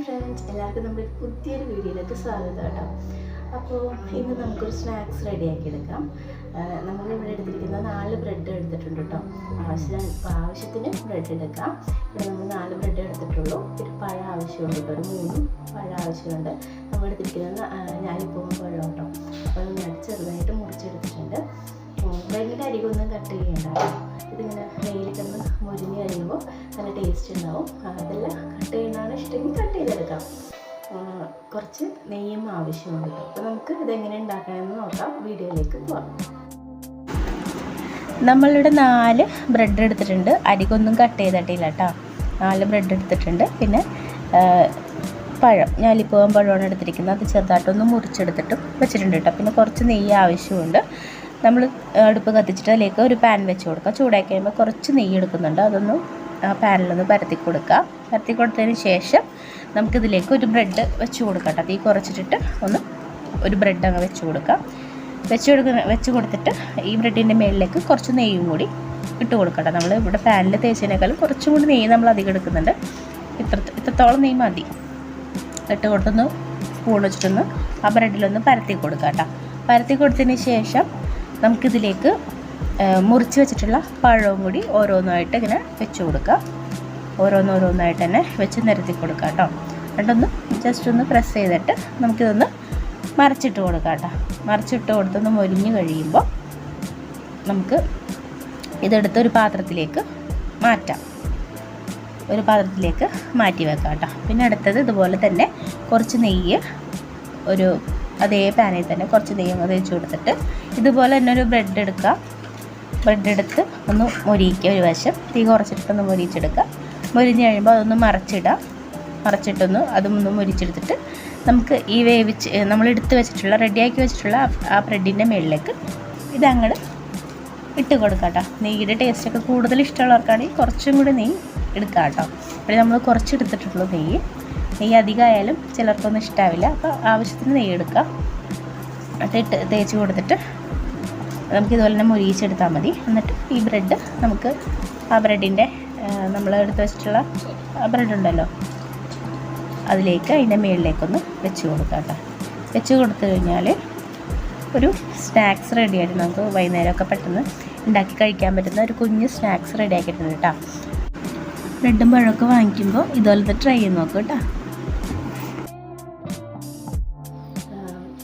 Friends, എല്ലാവർക്കും നമ്മുടെ പുതിയൊരു വീഡിയോയിലേക്ക് സ്വാഗതം കേട്ടോ. അപ്പോൾ ഇന്ന് നമുക്കൊരു സ്നാക്സ് റെഡിയാക്കി എടുക്കാം. നമ്മളിവിടെ എടുത്തിരിക്കുന്ന 4 ബ്രെഡ് എടുത്തിട്ടുണ്ട് കേട്ടോ. ആവശ്യത്തിന് ബ്രെഡ് എടുക്കാം. ഇവിടെ നമ്മൾ 4 ബ്രെഡ് എടുത്തിട്ടുള്ളൂ. ഒരു പഴം ആവശ്യമുണ്ട് കേട്ടോ, ഒരു 3 പഴം ആവശ്യമുണ്ട്. നമ്മൾ എടുത്തിരിക്കുന്നത് ഞാലിപ്പൂവൻ പഴം കേട്ടോ. അപ്പോൾ അത് ചെറുതായിട്ട് മുറിച്ചെടുത്തിട്ടുണ്ട്. ബ്രെഡിൻ്റെ അരികൊന്നും കട്ട് ചെയ്യേണ്ട കേട്ടോ. ഇതിങ്ങനെ നെയ്യിൽ കിടന്ന് മുരിഞ്ഞ് കഴിയുമ്പോൾ നല്ല ടേസ്റ്റ് ഉണ്ടാവും. അതെല്ലാം കട്ട് ചെയ്യുന്നതാണ് ഇഷ്ടമെങ്കിൽ കട്ട് ചെയ്തെടുക്കാം. കുറച്ച് നെയ്യും ആവശ്യമുണ്ട് കേട്ടോ. അപ്പോൾ നമുക്ക് ഇതെങ്ങനെ ഉണ്ടാക്കണമെന്ന് നോക്കാം. വീഡിയോയിലേക്ക് പോകാം. നമ്മളിവിടെ 4 ബ്രെഡ് എടുത്തിട്ടുണ്ട്. അരികൊന്നും കട്ട് ചെയ്തിട്ടില്ല കേട്ടോ. 4 ബ്രെഡ് എടുത്തിട്ടുണ്ട്. പിന്നെ പഴം, ഞാലിപ്പൂവൻ പഴമാണ് എടുത്തിരിക്കുന്നത്. അത് ചെറുതായിട്ടൊന്ന് മുറിച്ചെടുത്തിട്ടും വെച്ചിട്ടുണ്ട് കേട്ടോ. പിന്നെ കുറച്ച് നെയ്യ് ആവശ്യമുണ്ട്. നമ്മൾ അടുപ്പ് കത്തിച്ചിട്ട് അതിലേക്ക് ഒരു പാൻ വെച്ച് കൊടുക്കുക. ചൂടാക്കി കഴിയുമ്പോൾ കുറച്ച് നെയ്യ് എടുക്കുന്നുണ്ട്. അതൊന്ന് ആ പാനിലൊന്ന് പരത്തി കൊടുക്കുക. പരത്തി കൊടുത്തതിന് ശേഷം നമുക്കിതിലേക്ക് ഒരു ബ്രെഡ് വെച്ച് കൊടുക്കാം കേട്ടോ. തീ കുറച്ചിട്ടിട്ട് ഒരു ബ്രെഡ് അങ്ങ് വെച്ച് കൊടുക്കാം. വെച്ച് കൊടുത്തിട്ട് ഈ ബ്രെഡിൻ്റെ മുകളിലേക്ക് കുറച്ച് നെയ്യും കൂടി ഇട്ട് കൊടുക്കട്ടെ. നമ്മൾ ഇവിടെ പാനിൽ തേച്ചതിനേക്കാളും കുറച്ചും കൂടി നെയ്യ് നമ്മൾ അധികം എടുക്കുന്നുണ്ട്. ഇത്രത്തോളം നെയ്യ് മതി. ഇട്ട് കൊടുത്തൊന്ന് സ്പൂൺ വെച്ചിട്ടൊന്ന് ആ ബ്രെഡിലൊന്ന് പരത്തി കൊടുക്കാം കേട്ടോ. പരത്തി കൊടുത്തതിന് ശേഷം നമുക്കിതിലേക്ക് മുറിച്ച് വെച്ചിട്ടുള്ള പഴവും കൂടി ഓരോന്നായിട്ട് ഇങ്ങനെ വെച്ച് കൊടുക്കുക. ഓരോന്നായിട്ട് തന്നെ വെച്ച് നിരത്തി കൊടുക്കുക കേട്ടോ. എന്നിട്ടൊന്ന് ജസ്റ്റ് ഒന്ന് പ്രസ് ചെയ്തിട്ട് നമുക്കിതൊന്ന് മറിച്ചിട്ട് കൊടുക്കാം കേട്ടോ. മറിച്ചിട്ട് കൊടുത്തൊന്ന് മൊരിഞ്ഞ് കഴിയുമ്പോൾ നമുക്ക് ഇതെടുത്ത് ഒരു പാത്രത്തിലേക്ക് മാറ്റാം. ഒരു പാത്രത്തിലേക്ക് മാറ്റി വെക്കാം കേട്ടോ. പിന്നെ അടുത്തത് ഇതുപോലെ തന്നെ കുറച്ച് നെയ്യ് അതേ പാനിൽ തന്നെ കുറച്ച് നെയ്യും തേച്ച് കൊടുത്തിട്ട് ഇതുപോലെ തന്നെ ഒരു ബ്രെഡ് എടുക്കുക. ബ്രെഡ് എടുത്ത് ഒന്ന് മൊരിയിക്കുക. ഒരു വശം തീ കുറച്ചിട്ടൊന്ന് മൊരിച്ചെടുക്കുക. മൊരിഞ്ഞ് കഴിയുമ്പോൾ അതൊന്ന് മറച്ചിട്ടൊന്ന് അതൊന്ന് മൊരിച്ചെടുത്തിട്ട് നമുക്ക് ഈ നമ്മൾ എടുത്ത് വെച്ചിട്ടുള്ള റെഡിയാക്കി വെച്ചിട്ടുള്ള ആ ബ്രെഡിൻ്റെ മുകളിലേക്ക് ഇതങ്ങോട്ട് ഇട്ട് കൊടുക്കാം കേട്ടോ. നെയ്യുടെ ടേസ്റ്റൊക്കെ കൂടുതൽ ഇഷ്ടമുള്ളവർക്കാണെങ്കിൽ കുറച്ചും കൂടി നെയ്യ് എടുക്കാം കേട്ടോ. ഇവിടെ നമ്മൾ കുറച്ച് എടുത്തിട്ടുള്ളൂ നെയ്യ് അധികമായാലും ചിലർക്കൊന്നും ഇഷ്ടാവില്ല. അപ്പോൾ ആവശ്യത്തിന് നെയ്യ് എടുക്കുക. എന്നിട്ട് തേച്ച് കൊടുത്തിട്ട് നമുക്കിതുപോലെ തന്നെ മൊരിയിച്ചെടുത്താൽ മതി. എന്നിട്ട് ഈ ബ്രെഡ് നമുക്ക് ആ ബ്രെഡിൻ്റെ നമ്മൾ എടുത്ത് വെച്ചിട്ടുള്ള ബ്രെഡ് ഉണ്ടല്ലോ അതിലേക്ക് അതിൻ്റെ മുകളിലേക്കൊന്ന് വെച്ച് കൊടുക്കാം കേട്ടോ. വെച്ച് കൊടുത്തു കഴിഞ്ഞാൽ ഒരു സ്നാക്സ് റെഡി ആയിട്ട് നമുക്ക് വൈകുന്നേരമൊക്കെ പെട്ടെന്ന് ഉണ്ടാക്കി കഴിക്കാൻ പറ്റുന്ന ഒരു കുഞ്ഞ് സ്നാക്സ് റെഡി ആക്കിയിട്ടുണ്ട് കേട്ടോ. ബ്രെഡും പഴമൊക്കെ വാങ്ങിക്കുമ്പോൾ ഇതുപോലത്തെ ട്രൈ ചെയ്ത് നോക്കും കേട്ടോ.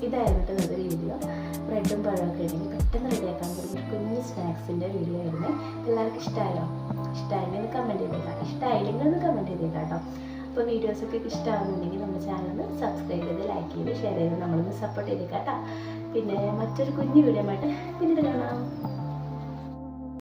ഇതായിരുന്നു ഇന്നത്തെ വീഡിയോ. ബ്രെഡും പഴമൊക്കെ ഉണ്ടെങ്കിൽ പെട്ടെന്ന് റെഡിയാക്കാൻ പറ്റുന്ന കുഞ്ഞ് സ്നാക്സിൻ്റെ വീഡിയോ ആയിരുന്നു. എല്ലാവർക്കും ഇഷ്ടമായെങ്കിൽ കമൻറ്റ് ചെയ്തേക്കാം. ഇഷ്ടമായില്ലെങ്കിൽ ഒന്ന് കമൻറ്റ് ചെയ്തേക്കാം കേട്ടോ. അപ്പോൾ വീഡിയോസൊക്കെ ഇഷ്ടമാകുന്നുണ്ടെങ്കിൽ നമ്മുടെ ചാനൽ സബ്സ്ക്രൈബ് ചെയ്ത് ലൈക്ക് ചെയ്ത് ഷെയർ ചെയ്ത് നമ്മളൊന്ന് സപ്പോർട്ട് ചെയ്തേക്കാം കേട്ടോ. പിന്നെ മറ്റൊരു കുഞ്ഞു വീഡിയോ ആയിട്ട് പിന്നീട് കാണാം.